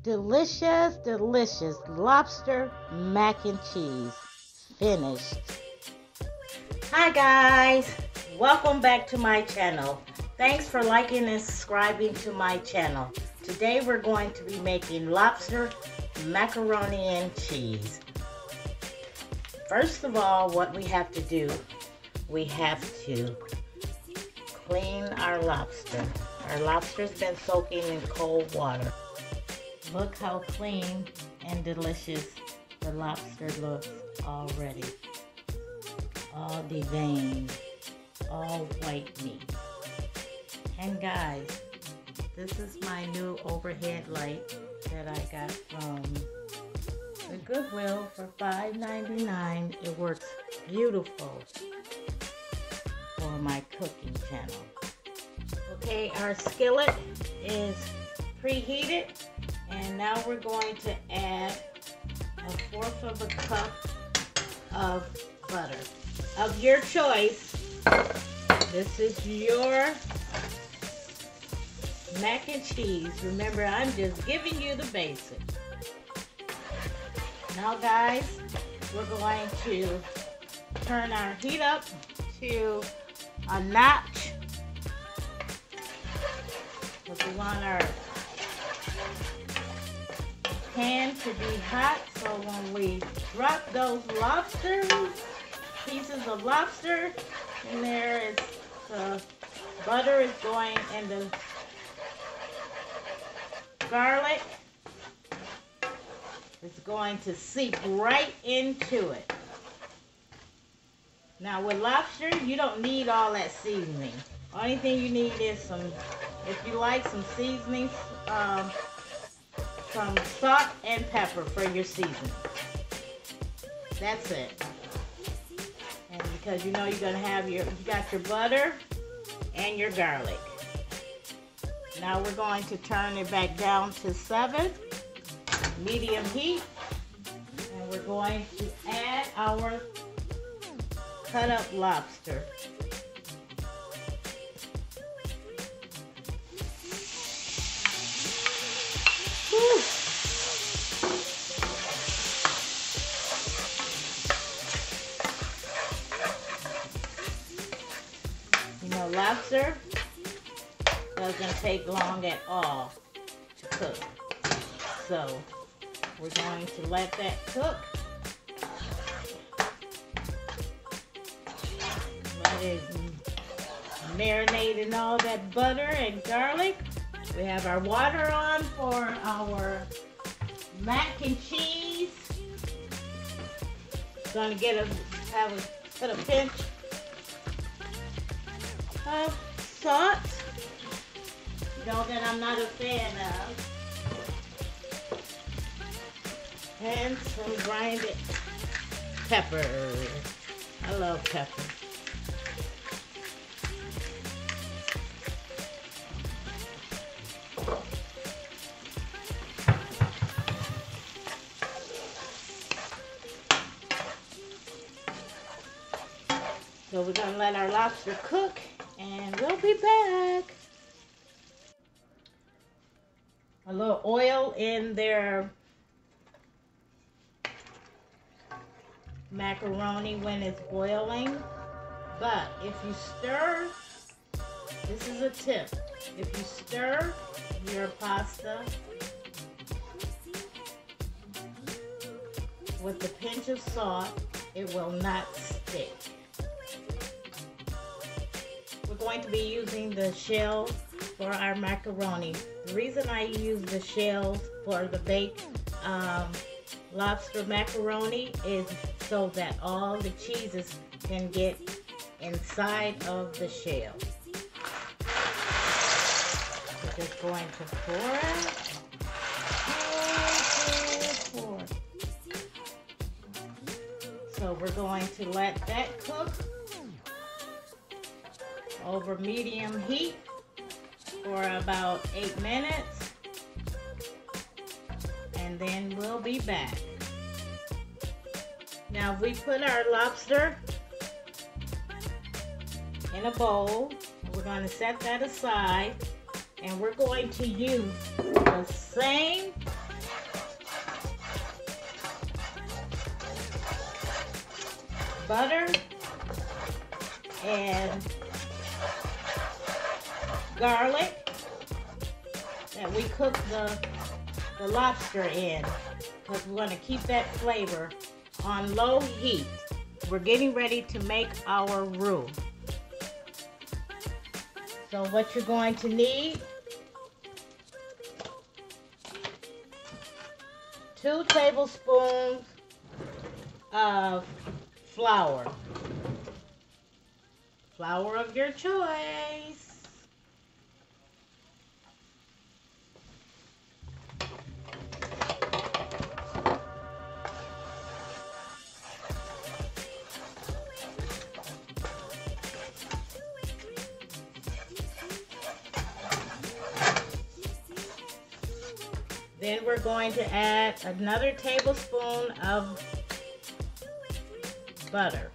Delicious, delicious lobster mac and cheese. Finished. Hi guys, welcome back to my channel. Thanks for liking and subscribing to my channel. Today we're going to be making lobster macaroni and cheese. First of all, what we have to do, we have to clean our lobster. Our lobster's been soaking in cold water. Look how clean and delicious the lobster looks already. All deveined, all white meat. And guys, this is my new overhead light that I got from the Goodwill for $5.99. It works beautiful for my cooking channel. Okay, our skillet is preheated, and now we're going to add 1/4 of a cup of butter of your choice. This is your mac and cheese. Remember, I'm just giving you the basics. Now guys, we're going to turn our heat up to a notch, because we want our pan to be hot, so when we drop those pieces of lobster in there, the butter is going, and the garlic is going to seep right into it. Now with lobster, you don't need all that seasoning. Only thing you need is some, if you like, some seasoning, some salt and pepper for your seasoning. That's it. And because you know you're gonna have you got your butter and your garlic. Now we're going to turn it back down to 7, medium heat, and we're going to add our cut up lobster. Whew. You know, lobster doesn't take long at all to cook. So we're going to let that cook. Let it marinate in all that butter and garlic. We have our water on for our mac and cheese. Gonna put a pinch of salt. You know that I'm not a fan of. And some grinded pepper. I love pepper. So we're going to let our lobster cook, and we'll be back. A little oil in their macaroni when it's boiling. But if you stir, this is a tip. If you stir your pasta with a pinch of salt, it will not stick. We're going to be using the shell for our macaroni. The reason I use the shells for the baked lobster macaroni is so that all the cheeses can get inside of the shell. We're just going to pour it. Pour. So we're going to let that cook over medium heat for about 8 minutes, and then we'll be back. Now we put our lobster in a bowl. We're going to set that aside, and we're going to use the same butter and garlic that we cook the lobster in, because we're going to keep that flavor on low heat. We're getting ready to make our roux. So what you're going to need: 2 tablespoons of flour. Flour of your choice. Then we're going to add another tablespoon of butter.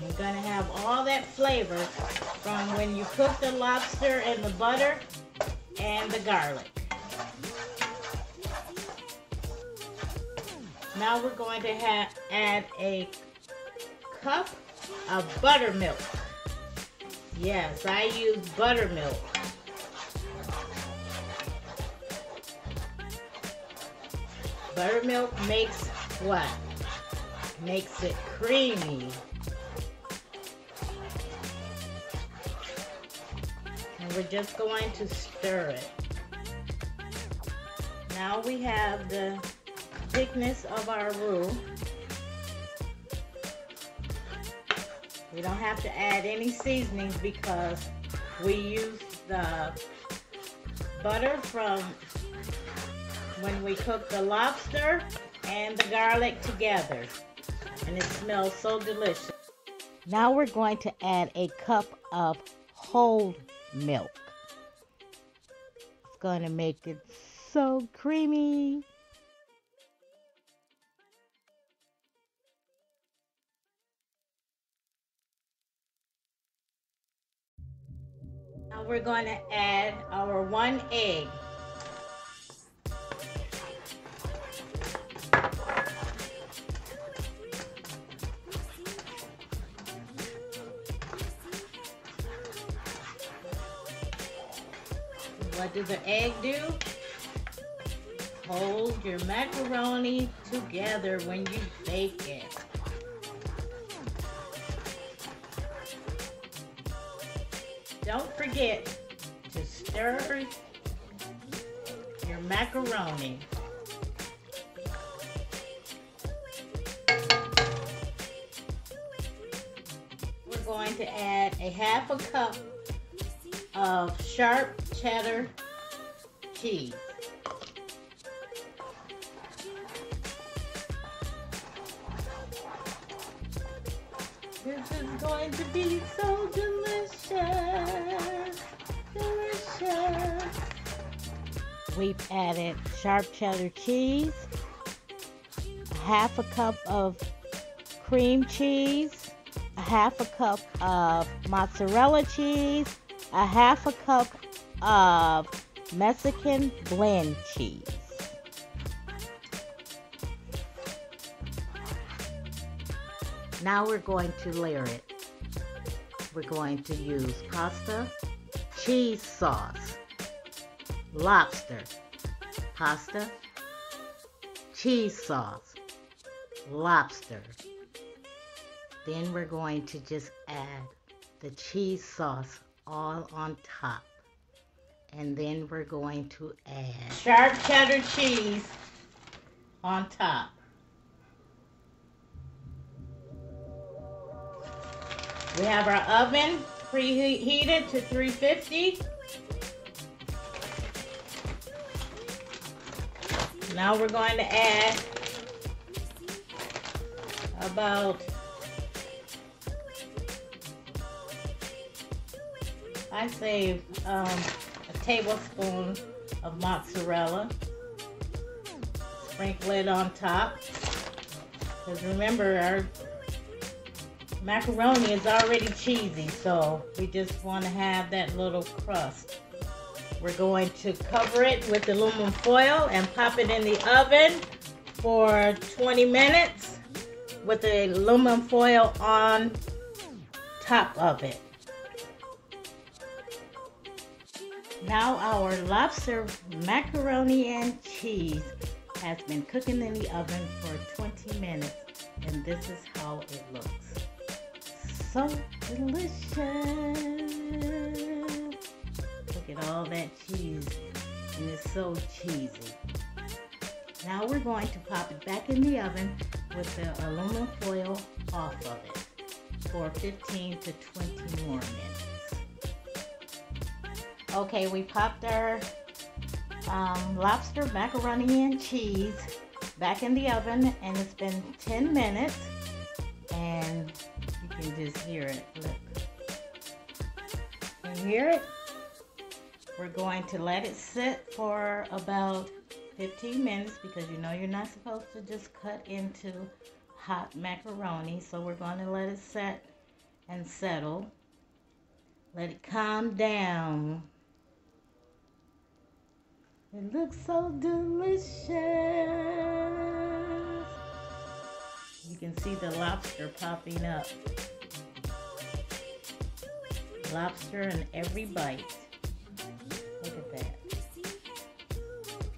You're going to have all that flavor from when you cook the lobster and the butter and the garlic. Now we're going to add a cup of buttermilk. Yes, I use buttermilk. Buttermilk makes what? Makes it creamy. And we're just going to stir it. Now we have the thickness of our roux. We don't have to add any seasonings because we use the butter from when we cook the lobster and the garlic together, and it smells so delicious. Now we're going to add a cup of whole milk. It's going to make it so creamy. Now we're going to add our 1 egg. What does the egg do? Hold your macaroni together when you bake it. Don't forget to stir your macaroni. We're going to add a 1/2 cup of sharp cheddar cheese. This is going to be so delicious, delicious. We've added sharp cheddar cheese, 1/2 cup of cream cheese, 1/2 cup of mozzarella cheese, 1/2 cup of Mexican blend cheese. Now we're going to layer it. We're going to use pasta, cheese sauce, lobster, pasta, cheese sauce, lobster. Then we're going to just add the cheese sauce all on top. And then we're going to add sharp cheddar cheese on top. We have our oven preheated to 350. Now we're going to add about, I say, a tablespoon of mozzarella. Sprinkle it on top. Because remember, macaroni is already cheesy, so we just want to have that little crust. We're going to cover it with aluminum foil and pop it in the oven for 20 minutes with the aluminum foil on top of it. Now our lobster macaroni and cheese has been cooking in the oven for 20 minutes, and this is how it looks. So delicious. Look at all that cheese, and it's so cheesy. Now we're going to pop it back in the oven with the aluminum foil off of it for 15 to 20 more minutes. Okay, we popped our lobster macaroni and cheese back in the oven, and it's been 10 minutes, and you can just hear it. Look, can you hear it? We're going to let it sit for about 15 minutes because you know you're not supposed to just cut into hot macaroni, so we're going to let it set and settle. Let it calm down. It looks so delicious. You can see the lobster popping up. Lobster in every bite. Look at that.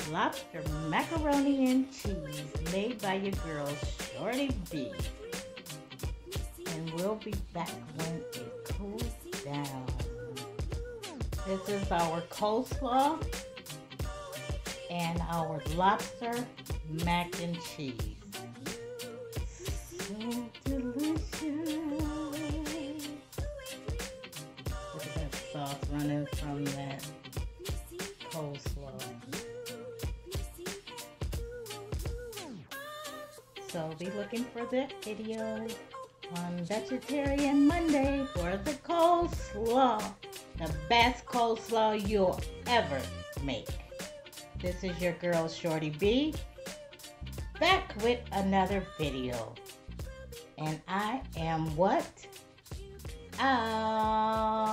Lobster macaroni and cheese made by your girl Shorty B. And we'll be back when it cools down. This is our coleslaw and our lobster mac and cheese. So delicious. Look at that sauce running from that coleslaw. So be looking for that video on Vegetarian Monday for the coleslaw. The best coleslaw you'll ever make. This is your girl Shorty B, back with another video. And I am what? Out.